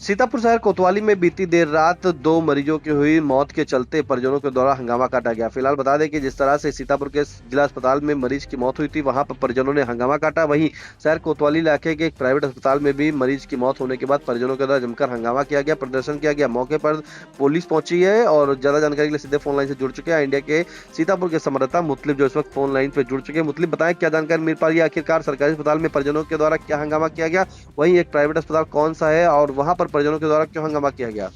सीतापुर शहर कोतवाली में बीती देर रात दो मरीजों की हुई मौत के चलते परिजनों के द्वारा हंगामा काटा गया। फिलहाल बता दें कि जिस तरह से सीतापुर के जिला अस्पताल में मरीज की मौत हुई थी, वहां पर परिजनों ने हंगामा काटा। वहीं शहर कोतवाली इलाके के एक प्राइवेट अस्पताल में भी मरीज की मौत होने के बाद परिजनों के द्वारा जमकर हंगामा किया गया, प्रदर्शन किया गया। मौके पर पुलिस पहुंची है और ज्यादा जानकारी के लिए सीधे फोन लाइन से जुड़ चुके हैं इंडिया के सीतापुर के संवाददाता मुतलिब, जो इस वक्त फोन लाइन पे जुड़ चुके हैं। मुतलिब, बताएं क्या जानकारी मिल पा रही है, आखिरकार सरकारी अस्पताल में परिजनों के द्वारा क्या हंगामा किया गया, वहीं एक प्राइवेट अस्पताल कौन सा है और वहां पर परिजनों के द्वारा क्यों हंगामा किया गया?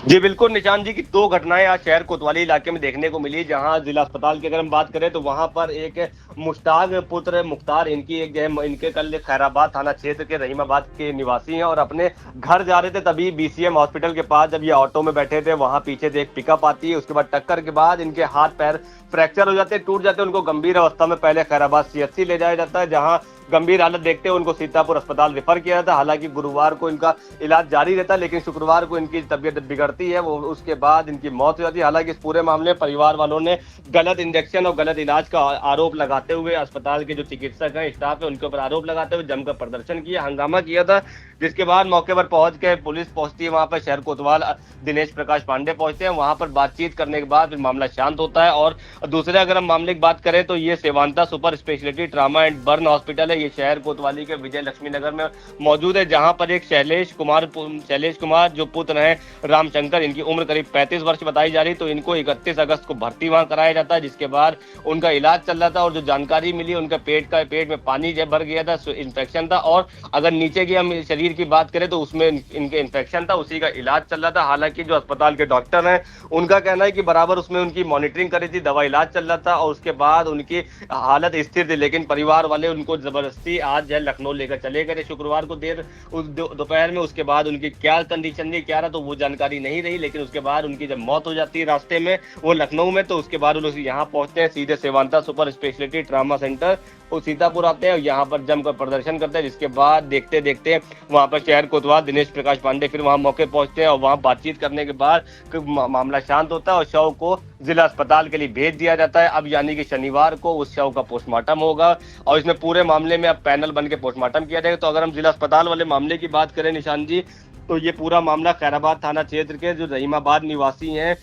जी बिल्कुल निशान जी की दो घटनाएं आज शहर कोतवाली इलाके में देखने को मिली। जहां जिला अस्पताल की अगर हम बात करें तो वहां पर एक मुश्ताक पुत्र मुख्तार, इनकी एक जो है इनके कल खैराबाद थाना क्षेत्र के रहीमाबाद के निवासी हैं और अपने घर जा रहे थे। तभी बीसीएम हॉस्पिटल के पास जब ये ऑटो में बैठे थे, वहां पीछे से एक पिकअप आती है। उसके बाद टक्कर के बाद इनके हाथ पैर फ्रैक्चर हो जाते हैं, टूट जाते हैं। उनको गंभीर अवस्था में पहले खैराबाद सीएचसी ले जाया जाता है, जहां गंभीर हालत देखते हुए उनको सीतापुर अस्पताल रेफर किया था। हालांकि गुरुवार को इनका इलाज जारी रहता है, लेकिन शुक्रवार को इनकी तबीयत बिगड़ती है, वो उसके बाद इनकी मौत हो जाती है। हालांकि इस पूरे मामले में परिवार वालों ने गलत इंजेक्शन और गलत इलाज का आरोप लगाते हुए अस्पताल के जो चिकित्सक हैं, स्टाफ है, उनके ऊपर आरोप लगाते हुए जमकर प्रदर्शन किया, हंगामा किया था। जिसके बाद मौके पर पहुंच के पुलिस पहुंचती है, वहां पर शहर कोतवाल दिनेश प्रकाश पांडे पहुंचते हैं। वहां पर बातचीत करने के बाद फिर मामला शांत होता है। और दूसरे अगर हम मामले की बात करें तो ये Sevanta super speciality trauma and burn hospital है। ये शहर कोतवाली के विजय लक्ष्मी नगर में मौजूद है, जहां पर एक शैलेश कुमार जो पुत्र हैं रामशंकर, इनकी उम्र करीब 35 वर्ष बताई जा रही। तो इनको 31 अगस्त को भर्ती वहां कराया जाता है, जिसके बाद उनका इलाज चल रहा था। और जो जानकारी मिली, उनका पेट में पानी भर गया था, इन्फेक्शन था। और अगर नीचे की हम शरीर की बात करें तो उसमें इनके इन्फेक्शन था, उसी का इलाज चल रहा था। हालांकि जो अस्पताल के डॉक्टर हैं, उनका कहना है कि बराबर उसमें उनकी मॉनिटरिंग करी थी, दवा इलाज चल रहा था और उसके बाद उनकी हालत स्थिर थी। लेकिन परिवार वाले उनको जबरदस्ती आज जो है लखनऊ लेकर चले गए शुक्रवार को देर दोपहर में। उसके बाद उनकी क्या कंडीशन थी, क्या रहा, तो वो जानकारी नहीं रही। लेकिन उसके बाद उनकी जब मौत हो जाती है रास्ते में वो लखनऊ में, तो उसके बाद वो लोग यहाँ पहुंचते हैं सीधे सेवांता सुपर स्पेशलिटी ट्रामा सेंटर वो सीतापुर आते हैं और यहाँ पर जमकर प्रदर्शन करते हैं। जिसके बाद देखते देखते वहां पर शहर कोतवाल दिनेश प्रकाश पांडे फिर वहां मौके पहुंचते हैं और वहां बातचीत करने के बाद मामला शांत होता है और शव को जिला अस्पताल के लिए भेज दिया जाता है। अब यानी कि शनिवार को उस शव का पोस्टमार्टम होगा और इसमें पूरे मामले में अब पैनल बन के पोस्टमार्टम किया जाएगा। तो अगर हम जिला अस्पताल वाले मामले की बात करें निशान जी, तो ये पूरा मामला खैराबाद थाना क्षेत्र के जो रहीमाबाद निवासी हैं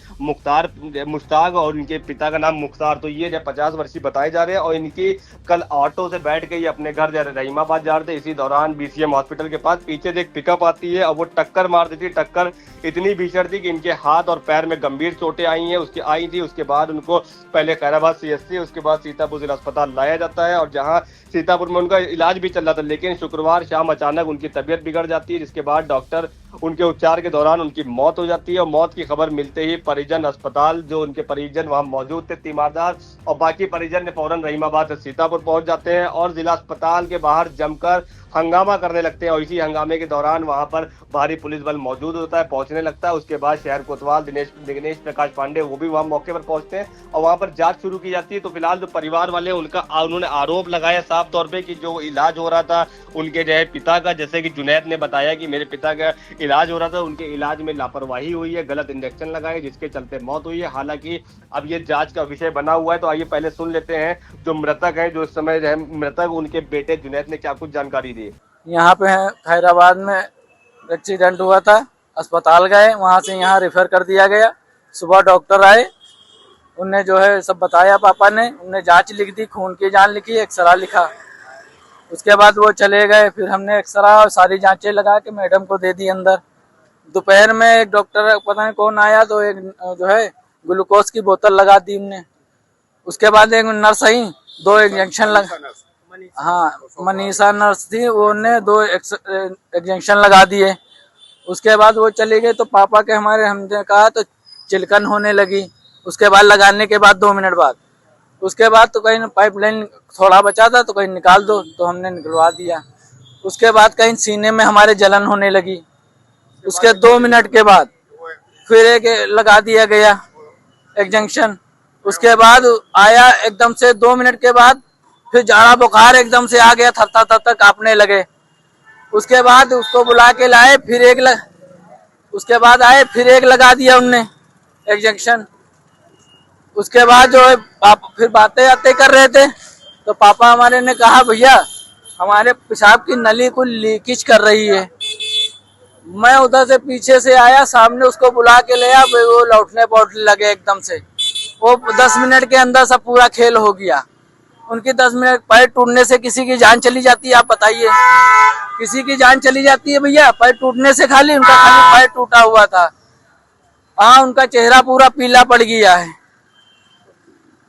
मुश्ताक और इनके पिता का नाम मुख्तार, तो ये 50 वर्षीय बताए जा रहे हैं। और इनकी कल ऑटो से बैठ के ये अपने घर जा रहे रहीमाबाद जा रहे थे। इसी दौरान बीसीएम हॉस्पिटल के पास पीछे से एक पिकअप आती है और वो टक्कर मार देती है। टक्कर इतनी भीषण थी कि इनके हाथ और पैर में गंभीर चोटें आई थी। उसके बाद उनको पहले खैराबाद सीएचसी, उसके बाद सीतापुर जिला अस्पताल लाया जाता है और जहां सीतापुर में उनका इलाज भी चल रहा था। लेकिन शुक्रवार शाम अचानक उनकी तबीयत बिगड़ जाती है, जिसके बाद डॉक्टर उनके उपचार के दौरान उनकी मौत हो जाती है। और मौत की खबर मिलते ही परिजन अस्पताल, जो उनके परिजन वहां मौजूद थे, तीमारदार और बाकी परिजन ने फौरन रहीमाबाद से सीतापुर पहुंच जाते हैं और जिला अस्पताल के बाहर जमकर हंगामा करने लगते हैं। और इसी हंगामे के दौरान वहां पर भारी पुलिस बल मौजूद होता है, पहुंचने लगता है। उसके बाद शहर कोतवाल दिनेश प्रकाश पांडे वो भी वहां मौके पर पहुंचते हैं और वहां पर जांच शुरू की जाती है। तो फिलहाल जो परिवार वाले उन्होंने आरोप लगाया साफ तौर पे कि जो इलाज हो रहा था उनके जो है पिता का, जैसे कि जुनैद ने बताया कि मेरे पिता का इलाज हो रहा था, उनके इलाज में लापरवाही हुई है, गलत इंजेक्शन लगाए जिसके चलते मौत हुई है। हालांकि अब ये जांच का विषय बना हुआ है। तो आइए पहले सुन लेते हैं जो मृतक है, जो इस समय जो है मृतक, उनके बेटे जुनैद ने क्या कुछ जानकारी दी। यहाँ पे है खैराबाद में एक्सीडेंट हुआ था, अस्पताल गए, वहाँ से यहाँ रेफर कर दिया गया। सुबह डॉक्टर आए, उनने जो है सब बताया, पापा ने उनने जांच लिख दी, खून की जांच लिखी, एक्सरा लिखा। उसके बाद वो चले गए, फिर हमने एक्सरा और सारी जांचें लगा के मैडम को दे दी अंदर। दोपहर में एक डॉक्टर पता नहीं कौन आया, तो एक जो है ग्लूकोज की बोतल लगा दी उनने। उसके बाद एक नर्स आई, 2 इंजेक्शन लगा, हाँ मनीषा नर्स थी, उन्होंने 2 इंजेक्शन लगा दिए। उसके बाद वो चले गए। तो पापा के हमारे हमने कहा तो चिलकन होने लगी। उसके बाद लगाने के बाद 2 मिनट बाद उसके बाद तो कहीं पाइपलाइन थोड़ा बचा था तो कहीं निकाल दो, तो हमने निकलवा दिया। उसके बाद कहीं सीने में हमारे जलन होने लगी। उसके 2 मिनट के बाद फिर एक लगा दिया गया इंजेक्शन। उसके बाद आया एकदम से 2 मिनट के बाद फिर झाड़ा बुखार एकदम से आ गया, थर कांपने लगे। उसके बाद उसको बुला के लाए, उसके बाद आए फिर एक लगा दिया उनने इंजेक्शन। उसके बाद जो है फिर बातें आते कर रहे थे, तो पापा हमारे ने कहा भैया हमारे पेशाब की नली को लीकेज कर रही है। मैं उधर से पीछे से आया, सामने उसको बुला के ले आया, वो लौटने पौटने लगे एकदम से। वो 10 मिनट के अंदर सब पूरा खेल हो गया। उनकी 10 मिनट पैर टूटने से किसी की जान चली जाती है, आप बताइए। किसी की जान चली जाती है भैया पैर टूटने से? खाली उनका खाली पैर टूटा हुआ था। हाँ, उनका चेहरा पूरा पीला पड़ गया है।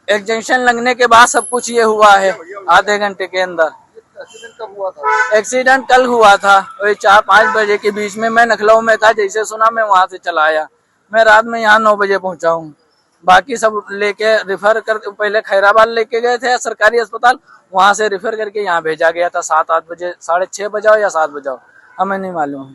एक जंक्शन लगने के बाद सब कुछ ये हुआ है, आधे घंटे के अंदर। एक्सीडेंट कब हुआ था? एक्सीडेंट कल हुआ था, वही 4-5 बजे के बीच में। मैं लखनऊ में था, जैसे सुना मैं वहां से चला आया। मैं रात में यहाँ 9 बजे पहुंचा हूँ। बाकी सब लेके रिफर कर, पहले खैराबाद लेके गए थे सरकारी अस्पताल, वहां से रिफर करके यहाँ भेजा गया था 7-8 बजे, 6:30 बजे या 7 बजे, हमें नहीं मालूम।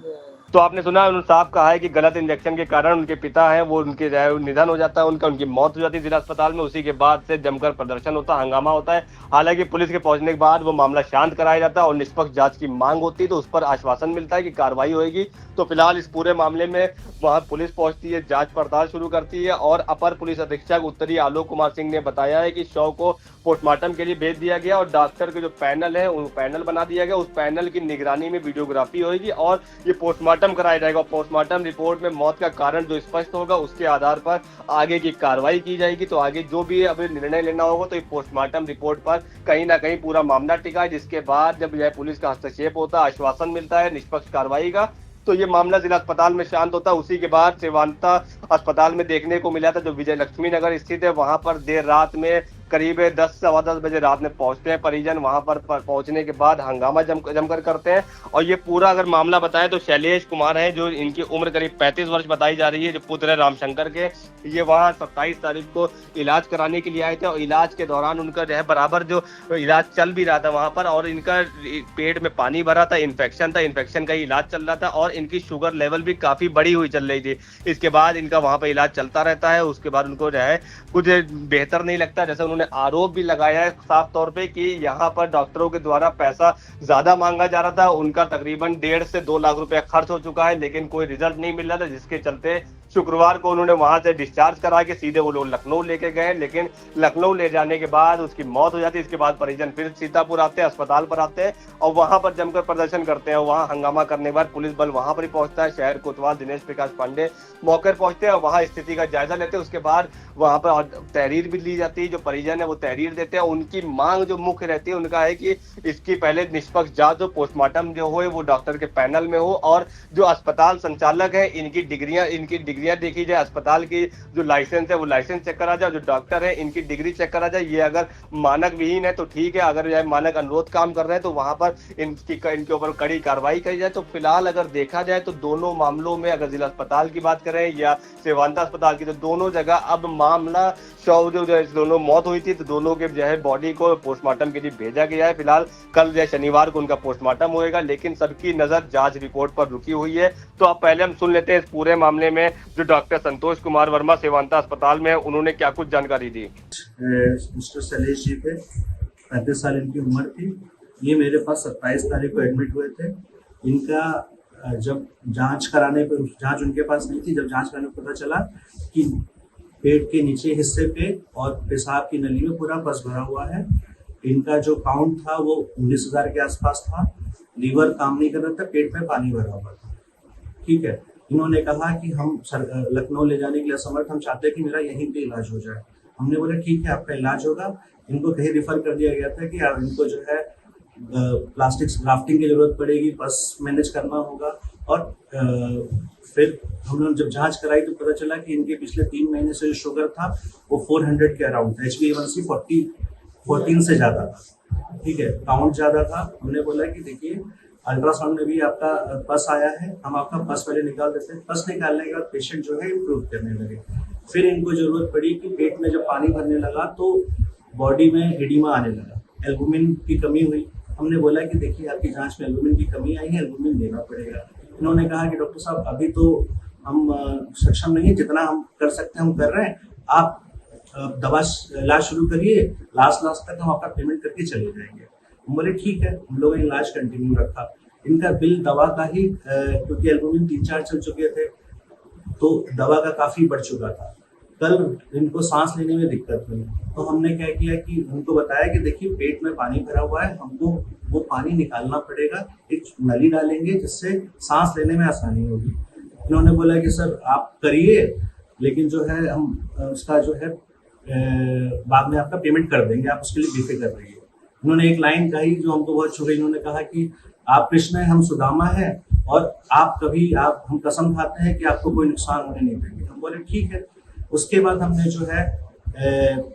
तो आपने सुना उन्होंने साफ कहा है कि गलत इंजेक्शन के कारण उनके पिता हैं वो उनके जो है निधन हो जाता है, उनकी मौत हो जाती है जिला अस्पताल में। उसी के बाद से जमकर प्रदर्शन होता है, हंगामा होता है। हालांकि पुलिस के पहुंचने के बाद वो मामला शांत कराया जाता है और निष्पक्ष जांच की मांग होती है, तो उस पर आश्वासन मिलता है कि कार्रवाई होगी। तो फिलहाल इस पूरे मामले में वहां पुलिस पहुंचती है, जांच पड़ताल शुरू करती है और अपर पुलिस अधीक्षक उत्तरी आलोक कुमार सिंह ने बताया है कि शव को पोस्टमार्टम के लिए भेज दिया गया और डॉक्टर के जो पैनल है उन पैनल बना दिया गया। उस पैनल की निगरानी में वीडियोग्राफी होगी और ये पोस्टमार्टम कराया जाएगा। पोस्टमार्टम रिपोर्ट में मौत का कारण जो स्पष्ट होगा उसके आधार पर आगे की कार्रवाई की जाएगी। तो आगे जो भी अभी निर्णय लेना होगा तो ये पोस्टमार्टम रिपोर्ट पर कहीं ना कहीं पूरा मामला टिका है, जिसके बाद जब यह पुलिस का हस्तक्षेप होता है, आश्वासन मिलता है निष्पक्ष कार्रवाई का, तो ये मामला जिला अस्पताल में शांत होता है। उसी के बाद सेवांता अस्पताल में देखने को मिला था जो विजय लक्ष्मी नगर स्थित है, वहां पर देर रात में करीब 10-10 बजे रात में पहुंचते हैं परिजन। वहां पर पहुंचने के बाद हंगामा जमकर करते हैं। और ये पूरा अगर मामला बताएं तो शैलेश कुमार है, जो इनकी उम्र करीब 35 वर्ष बताई जा रही है, जो पुत्र है रामशंकर के। ये वहां 27 तारीख को इलाज कराने के लिए आए थे और इलाज के दौरान उनका जो है बराबर जो इलाज चल भी रहा था वहां पर, और इनका पेट में पानी भरा था, इन्फेक्शन था, इन्फेक्शन का इलाज चल रहा था और इनकी शुगर लेवल भी काफी बढ़ी हुई चल रही थी। इसके बाद इनका वहां पर इलाज चलता रहता है। उसके बाद उनको जो है कुछ बेहतर नहीं लगता, जैसे उन्होंने आरोप भी लगाया है साफ तौर पे कि यहाँ पर डॉक्टरों के द्वारा पैसा ज्यादा मांगा जा रहा था। उनका तकरीबन 1.5 से 2 लाख रुपया खर्च हो चुका है, लेकिन कोई रिजल्ट नहीं मिल रहा था, जिसके चलते शुक्रवार को उन्होंने वहां से डिस्चार्ज करा के सीधे वो लोग लखनऊ लेके गए। लेकिन लखनऊ ले जाने के बाद उसकी मौत हो जाती है। इसके बाद परिजन फिर सीतापुर आते हैं, अस्पताल पर आते हैं और वहां पर जमकर प्रदर्शन करते हैं। वहां हंगामा करने के बाद पुलिस बल वहां पर ही पहुंचता है। शहर कोतवाल दिनेश प्रकाश पांडे मौके पर पहुंचते हैं और वहां स्थिति का जायजा लेते हैं। उसके बाद वहां पर तहरीर भी ली जाती है, जो परिजन है वो तहरीर देते हैं। उनकी मांग जो मुख्य रहती है उनका है कि इसकी पहले निष्पक्ष जांच हो, पोस्टमार्टम जो हो वो डॉक्टर के पैनल में हो और जो अस्पताल संचालक है इनकी डिग्रियां देखी जाए, अस्पताल की जो लाइसेंस है वो लाइसेंस चेक करा जाए, जो डॉक्टर है इनकी डिग्री चेक करा जाए। ये अगर मानक विहीन है तो ठीक है, अगर यह मानक अनुरोध काम कर रहे हैं तो वहां पर इनके ऊपर कड़ी कार्रवाई की जाए। तो फिलहाल अगर देखा जाए तो दोनों मामलों में, अगर जिला अस्पताल की बात करें या सेवांता अस्पताल की, तो दोनों जगह अब मामला शव जो दोनों मौत हुई थी तो दोनों के जो है बॉडी को पोस्टमार्टम के लिए भेजा गया है। फिलहाल कल जो शनिवार को उनका पोस्टमार्टम होएगा, लेकिन सबकी नजर जांच रिपोर्ट पर रुकी हुई है। तो अब पहले हम सुन लेते हैं इस पूरे मामले में जो डॉक्टर संतोष कुमार वर्मा सेवांता अस्पताल में उन्होंने क्या कुछ जानकारी दी। मिस्टर शैलेश जी थे, 35 साल इनकी उम्र थी। ये मेरे पास 27 तारीख को एडमिट हुए थे। इनका जब जांच कराने पर, जांच उनके पास नहीं थी, जब जांच कराने पर पता चला कि पेट के नीचे हिस्से पे और पेशाब की नली में पूरा पस भरा हुआ है। इनका जो काउंट था वो 19,000 के आसपास था। लीवर काम नहीं कर रहा था, पेट में पानी भरा हुआ था। ठीक है, इन्होंने कहा कि हम लखनऊ ले जाने के लिए असमर्थ, हम चाहते हैं कि मेरा यहीं पे इलाज हो जाए। हमने बोला ठीक है आपका इलाज होगा। इनको कहीं रिफर कर दिया गया था कि इनको जो है प्लास्टिक ग्राफ्टिंग की जरूरत पड़ेगी, बस मैनेज करना होगा। और फिर हम लोग जब जांच कराई तो पता चला कि इनके पिछले 3 महीने से जो शुगर था वो 400 के अराउंड था, HbA1c 14 से ज़्यादा था। ठीक है, काउंट ज़्यादा था। हमने बोला कि देखिए अल्ट्रासाउंड में भी आपका पस आया है, हम आपका पस पहले निकाल देते हैं। पस निकालने के बाद पेशेंट जो है इम्प्रूव करने लगे। फिर इनको जरूरत पड़ी कि पेट में जब पानी भरने लगा तो बॉडी में एडिमा आने लगा, एल्बुमिन की कमी हुई। हमने बोला कि देखिए आपकी जांच में एल्बुमिन की कमी आई है, एल्बुमिन देना पड़ेगा। इन्होंने कहा कि डॉक्टर साहब अभी तो हम सक्षम नहीं है, जितना हम कर सकते हैं हम कर रहे हैं, आप दवा इलाज शुरू करिए, लास्ट तक हम आपका पेमेंट करके चले जाएंगे। हम बोले ठीक है, हम लोगों ने इलाज कंटिन्यू रखा। इनका बिल दवा का ही क्योंकि एल्बुमिन 3-4 चल चुके थे तो दवा का काफी बढ़ चुका था। कल इनको सांस लेने में दिक्कत हुई तो हमने क्या किया कि उनको बताया कि देखिए पेट में पानी भरा हुआ है, हमको वो पानी निकालना पड़ेगा, एक नली डालेंगे जिससे सांस लेने में आसानी होगी। इन्होंने बोला कि सर आप करिए, लेकिन जो है हम उसका जो है बाद में आपका पेमेंट कर देंगे, आप उसके लिए बेफिक्र रहिए। उन्होंने एक लाइन कही जो हमको बहुत छू गई। इन्होंने कहा कि आप कृष्ण हैं, हम सुदामा हैं, और हम कसम खाते हैं कि आपको कोई नुकसान होने नहीं देंगे। हम बोले ठीक है। उसके बाद हमने जो है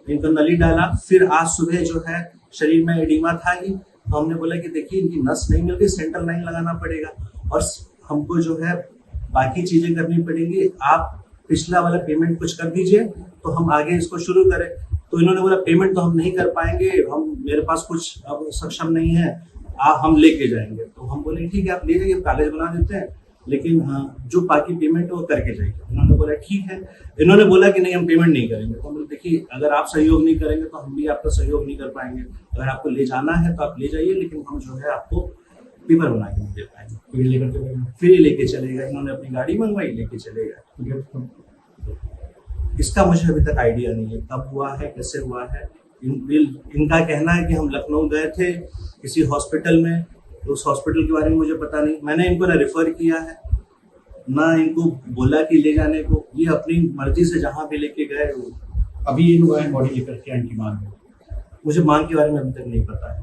इनको नली डाला। फिर आज सुबह जो है शरीर में एडिमा था ही, तो हमने बोला कि देखिए इनकी नस नहीं मिल रही, सेंट्रल लाइन लगाना पड़ेगा और हमको जो है बाकी चीजें करनी पड़ेंगी। आप पिछला वाला पेमेंट कुछ कर दीजिए तो हम आगे इसको शुरू करें। तो इन्होंने बोला पेमेंट तो हम नहीं कर पाएंगे, मेरे पास कुछ अब सक्षम नहीं है, हम लेके जाएंगे। तो हम बोले ठीक है आप ले जाइए, कागज बना देते हैं, लेकिन जो बाकी पेमेंट है वो करके जाइए। इन्होंने बोला ठीक है। इन्होंने बोला कि नहीं हम पेमेंट नहीं करेंगे। तो हम बोले देखिए अगर आप सहयोग नहीं करेंगे तो हम भी आपका सहयोग नहीं कर पाएंगे। अगर आपको ले जाना है तो आप ले जाइए, लेकिन हम जो है आपको पेपर बना के नहीं दे पाएंगे। फिर लेके चले गए। इन्होंने अपनी गाड़ी मंगवाई, लेके चले गए। इसका मुझे अभी तक आइडिया नहीं है कब हुआ है, कैसे हुआ है। इनका कहना है कि हम लखनऊ गए थे किसी हॉस्पिटल में, तो उस हॉस्पिटल के बारे में मुझे पता नहीं। मैंने इनको ना रेफर किया है, ना इनको बोला कि ले जाने को। ये अपनी मर्जी से जहाँ भी लेके गए। अभी ये लोग बॉडी लेकर के आए की मांग है, मुझे मांग के बारे में अभी तक नहीं पता है।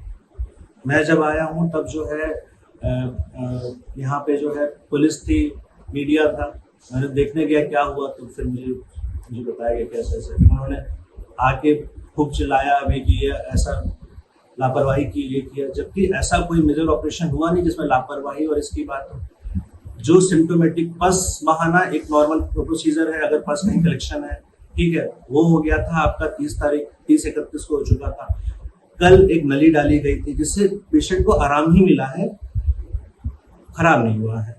मैं जब आया हूँ तब जो है यहाँ पे जो है पुलिस थी, मीडिया था। मैंने देखने गया क्या हुआ, तो फिर मुझे बताया गया कैसे ऐसे। उन्होंने आके खूब चिल्लाया अभी कि ये ऐसा लापरवाही की, ये किया, जबकि ऐसा कोई मेजर ऑपरेशन हुआ नहीं जिसमें लापरवाही और इसकी बात हो। जो सिम्टोमेटिक पस बहाना एक नॉर्मल प्रोसीजर है, अगर पस नहीं कलेक्शन है ठीक है, वो हो गया था आपका 30-31 को हो चुका था। कल एक नली डाली गई थी जिससे पेशेंट को आराम ही मिला है, खराब नहीं हुआ है।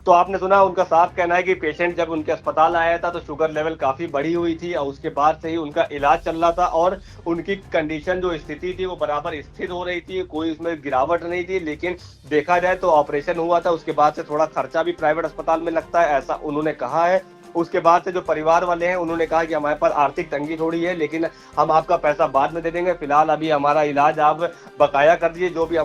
तो आपने सुना उनका साफ कहना है कि पेशेंट जब उनके अस्पताल आया था तो शुगर लेवल काफी बढ़ी हुई थी और उसके बाद से ही उनका इलाज चल रहा था और उनकी कंडीशन जो स्थिति थी वो बराबर स्थिर हो रही थी, कोई उसमें गिरावट नहीं थी। लेकिन देखा जाए तो ऑपरेशन हुआ था, उसके बाद से थोड़ा खर्चा भी प्राइवेट अस्पताल में लगता है, ऐसा उन्होंने कहा है। उसके बाद से जो परिवार वाले हैं उन्होंने कहा कि हमारे पास आर्थिक तंगी थोड़ी है, लेकिन हम आपका पैसा बाद में दे देंगे, फिलहाल अभी हमारा इलाज आप बकाया कर दीजिए, जो भी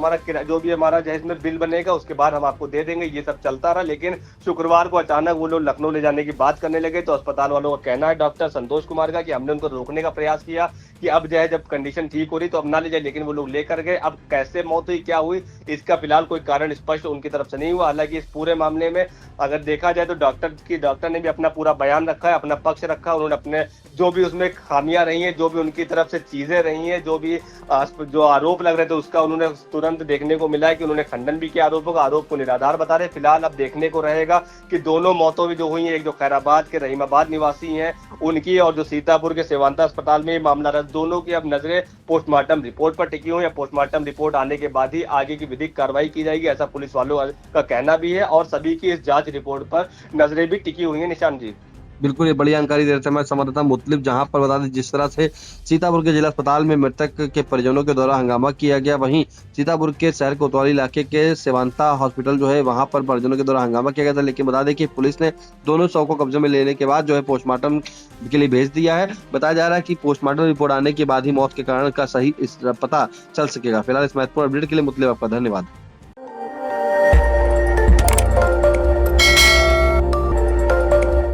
हमारा जिसमें बिल बनेगा उसके बाद हम आपको दे देंगे। ये सब चलता रहा, लेकिन शुक्रवार को अचानक वो लोग लखनऊ ले जाने की बात करने लगे। तो अस्पताल वालों का कहना है डॉक्टर संतोष कुमार का कि हमने उनको रोकने का प्रयास किया कि अब जो है जब कंडीशन ठीक हो रही तो अब ना ले जाए, लेकिन वो लोग लेकर गए। अब कैसे मौत हुई, क्या हुई, इसका फिलहाल कोई कारण स्पष्ट उनकी तरफ से नहीं हुआ। हालांकि इस पूरे मामले में अगर देखा जाए तो डॉक्टर ने भी अपना पूरा बयान रखा है, अपना पक्ष रखा। उन्होंने अपने जो भी उसमें खामियां रही हैं, जो भी उनकी तरफ से चीजें रही हैं, जो आरोप लग रहे थे उसका उन्होंने तुरंत देखने को मिला है कि उन्होंने खंडन भी किया आरोपों का, आरोप को निराधार बता रहे। फिलहाल अब देखने को रहेगा कि दोनों मौतों भी जो हुई है, एक जो खैराबाद के रहीमाबाद निवासी हैं उनकी और जो सीतापुर के सेवांता अस्पताल में मामला रहा, दोनों की अब नजरें पोस्टमार्टम रिपोर्ट पर टिकी हुई है। पोस्टमार्टम रिपोर्ट आने के बाद ही आगे की विधिक कार्रवाई की जाएगी, ऐसा पुलिस वालों का कहना भी है और सभी की इस जांच रिपोर्ट पर नजरें भी टिकी हुई है। निशान जी बिल्कुल, ये बड़ी जानकारी दे रहे थे हमारे संवाददाता मुतलिब। जहां पर बता दें जिस तरह से सीतापुर के जिला अस्पताल में मृतक के परिजनों के द्वारा हंगामा किया गया, वहीं सीतापुर के शहर कोतवाली इलाके के सेवांता हॉस्पिटल जो है वहां पर परिजनों के द्वारा हंगामा किया गया था। लेकिन बता दें कि पुलिस ने दोनों शव को कब्जे में लेने के बाद जो है पोस्टमार्टम के लिए भेज दिया है। बताया जा रहा है कि पोस्टमार्टम रिपोर्ट आने के बाद ही मौत के कारण का सही पता चल सकेगा। फिलहाल इस महत्वपूर्ण अपडेट के लिए मुतलिब आपका धन्यवाद।